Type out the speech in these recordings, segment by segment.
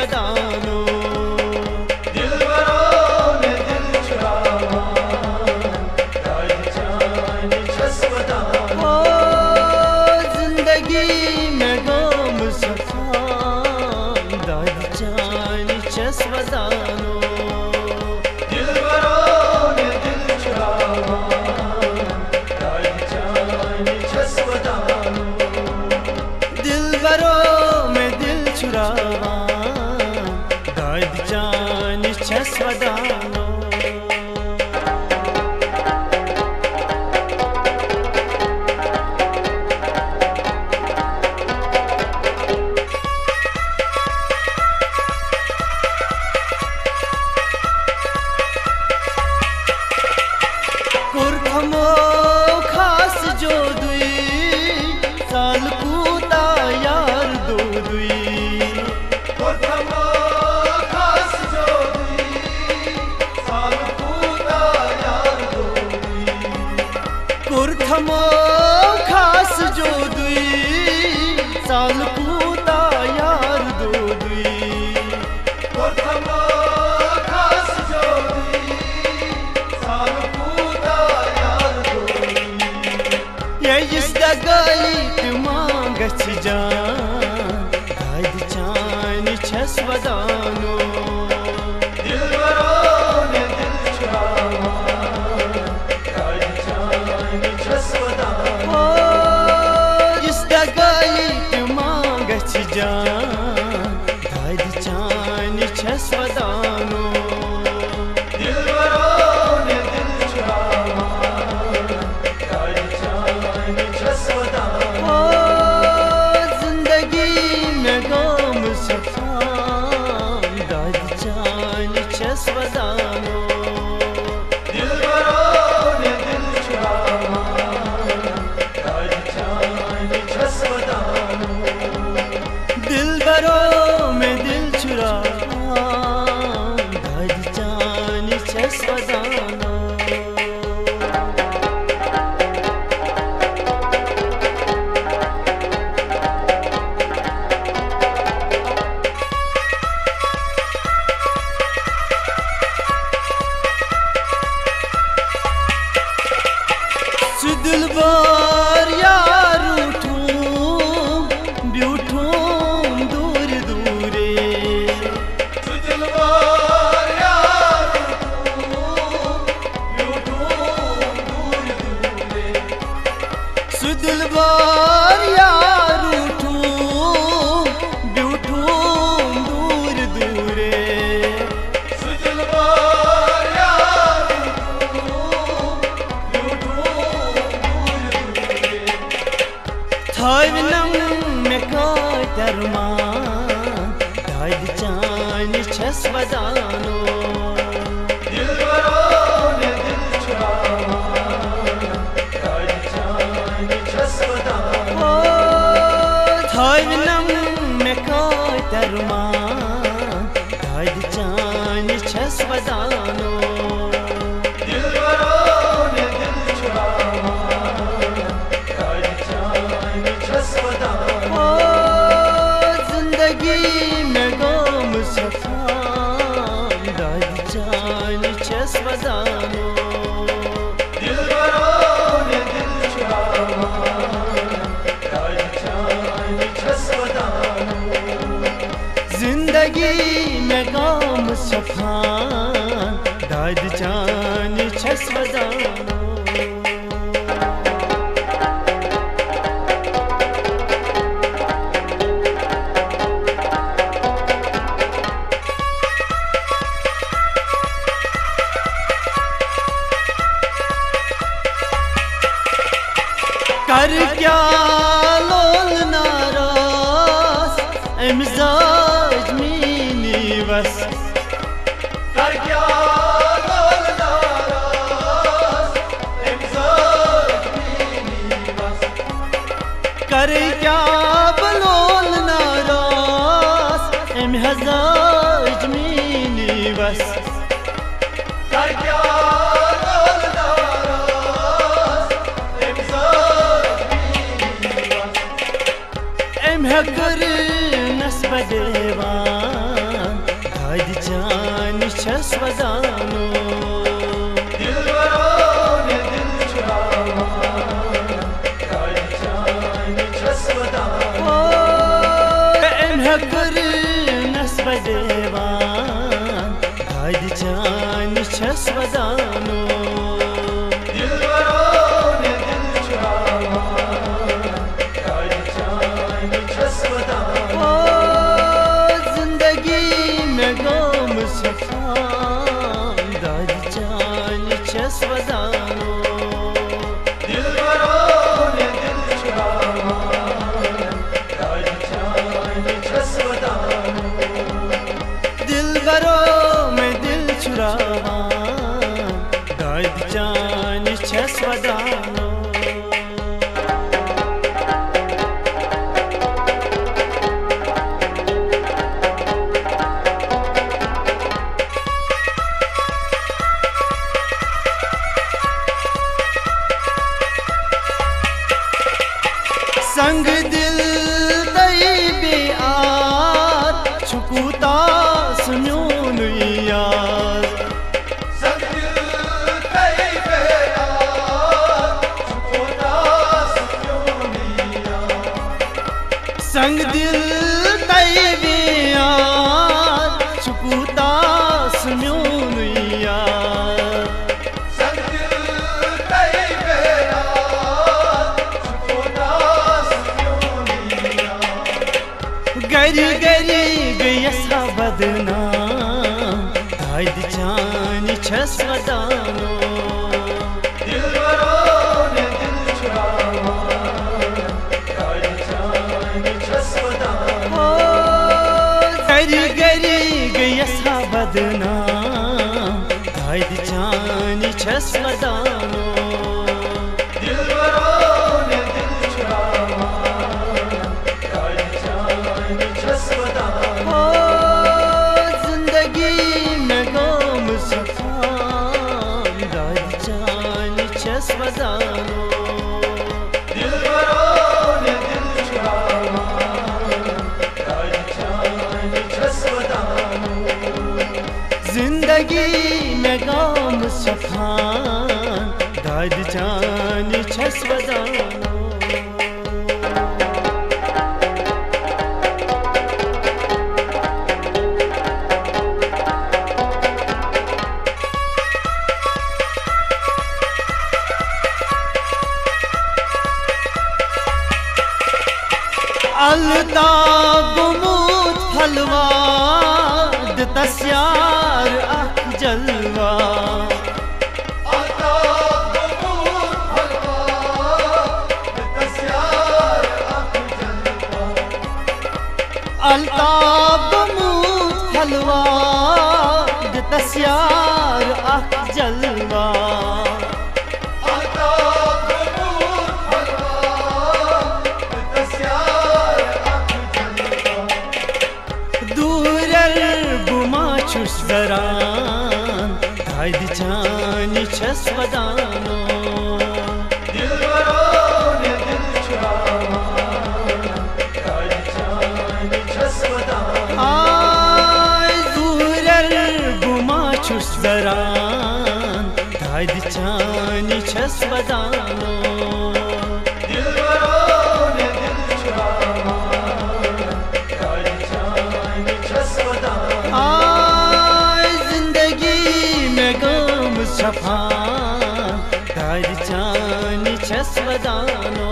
वदानो खास जो दुई साल पूता यार दो दुई खास जो दुई साल पूता यार दो ये इस दगाई तुम गछ जान दाद चान छस वदानो दाद चान छस वदानो जिंदगी में गम सफा दाद चान छस वदानो दाद चान छस वदानो में कोई दरमा दाद चान छस वदानो जिंदगी में गम सफा दाद चान छस वदानो कर क्या लोल नाराज मिजाज मीनी बस कर क्या लोल नाराज मिजाज मीनी बस कर क्या बलोल नाराज मिजाज मीनी बस कर क्या कर नस्ब देवा छस वदानो दिलबरों ने दिल चुरावा गाड़ी जान छस वदानो हकर नस्ब देवान गाड़ी जान छस वदानो दिलबरों ने दिल चुरावा गाड़ी जान छस वदानो जिंदगी में गम सफान गाड़ी जान छस वदानो दिलबरों ने दिल चुरावा गाड़ी जान छस वदानो दिलबरों में दिल चुरावा गाड़ी जान छस वदानो संग दिल तई बेआर छुकूता सुन्योन यार संग दिल तई बेआर छुकूता सुन्योन यार संग दिल तई बेआर छुकूता सुन्योन यार संग दिल तई बेआर छुकूता सुन्योन यार गरी गरी गयसा बदनाम गायद जान छस वदानो दिलबरों ने दिल चुरावा गाड़ी जान छस वदानो गरी गरी गयसा बदनाम गायद जान छस वदानो दिलबरों ने दिल चुरावा गाड़ी जान छस वदानो जिंदगी में गम सफान गायद जान छस वदानो दिलबरों ने दिल चुरावा गाड़ी जान छस वदानो जिंदगी में गम सफान गायद जान छस वदानो अलताब मूत फलवा दस्यार अख जलवा आताब बबूर हलवा दस्यार अख जलवा अलताब मूत फलवा दस्यार अख जलवा आताब बबूर हलवा दस्यार अख जलवा दूरर गुमा छुस दरान गायद जान छस वदानो दिलबरों ने दिल चुरावा गाड़ी जान छस वदानो आय दूरर गुमा छुस दरान गायद जान छस वदानो दिलबरों ने दिल चुरावा गाड़ी जान छस वदानो आय जिंदगी में गम सफान गायद जान छस वदानो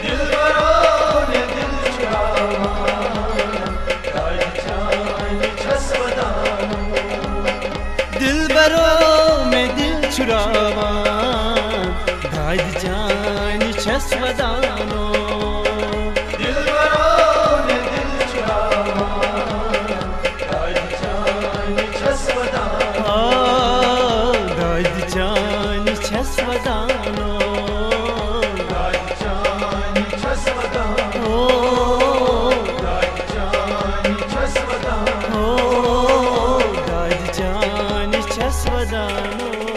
दिलबरों ने दिल चुरावा गाड़ी जान छस वदानो दिलबरों में दिल चुरावा गायद जान छस वदानो दिलबरों ने दिल चुरावा गाड़ी जान छस वदानो गायद जान छस वदानो गाड़ी जान छस वदानो ओ गाड़ी जान छस वदानो गायद जान छस वदानो